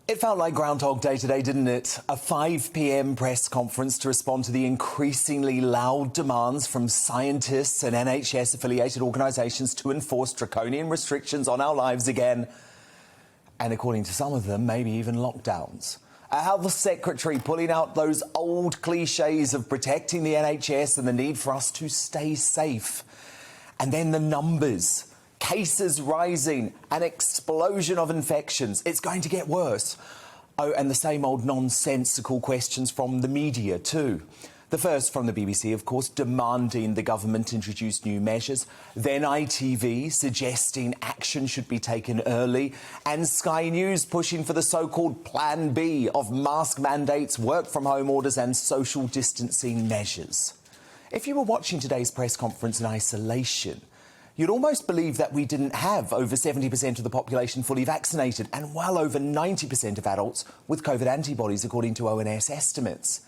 It felt like Groundhog Day today, didn't it? A 5 p.m. press conference to respond to the increasingly loud demands from scientists and NHS-affiliated organisations to enforce draconian restrictions on our lives again. And according to some of them, maybe even lockdowns. A health secretary pulling out those old cliches of protecting the NHS and the need for us to stay safe. And then the numbers. Cases rising, an explosion of infections. It's going to get worse. Oh, and the same old nonsensical questions from the media too. The first from the BBC, of course, demanding the government introduce new measures. Then ITV suggesting action should be taken early. And Sky News pushing for the so-called Plan B of mask mandates, work from home orders and social distancing measures. If you were watching today's press conference in isolation, you'd almost believe that we didn't have over 70% of the population fully vaccinated and well over 90% of adults with COVID antibodies, according to ONS estimates.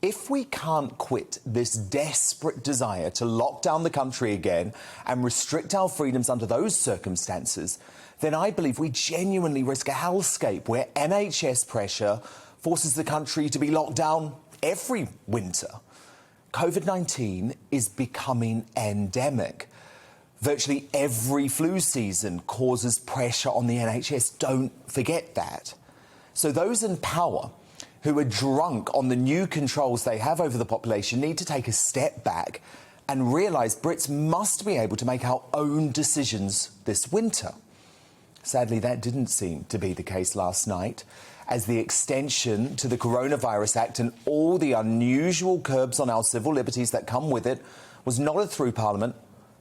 If we can't quit this desperate desire to lock down the country again and restrict our freedoms under those circumstances, then I believe we genuinely risk a hellscape where NHS pressure forces the country to be locked down every winter. COVID-19 is becoming endemic. Virtually every flu season causes pressure on the NHS. Don't forget that. So those in power who are drunk on the new controls they have over the population need to take a step back and realise Brits must be able to make our own decisions this winter. Sadly, that didn't seem to be the case last night, as the extension to the Coronavirus Act and all the unusual curbs on our civil liberties that come with it was nodded through Parliament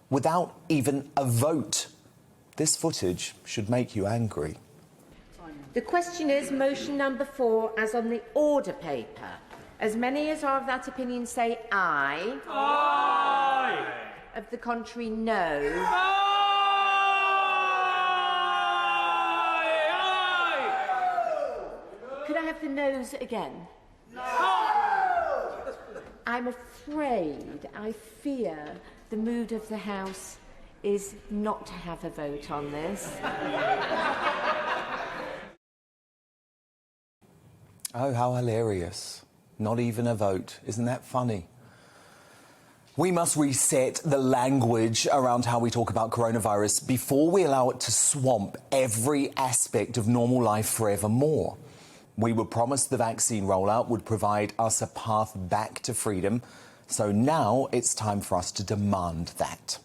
without even a vote. This footage should make you angry. The question is motion number 4 as on the order paper. As many as are of that opinion say aye. Aye. Of the contrary, no. Aye. Aye. Could I have the noes again? No. I'm afraid, I fear, the mood of the House is not to have a vote on this. Oh, how hilarious. Not even a vote. Isn't that funny? We must reset the language around how we talk about coronavirus before we allow it to swamp every aspect of normal life forevermore. We were promised the vaccine rollout would provide us a path back to freedom, so now it's time for us to demand that.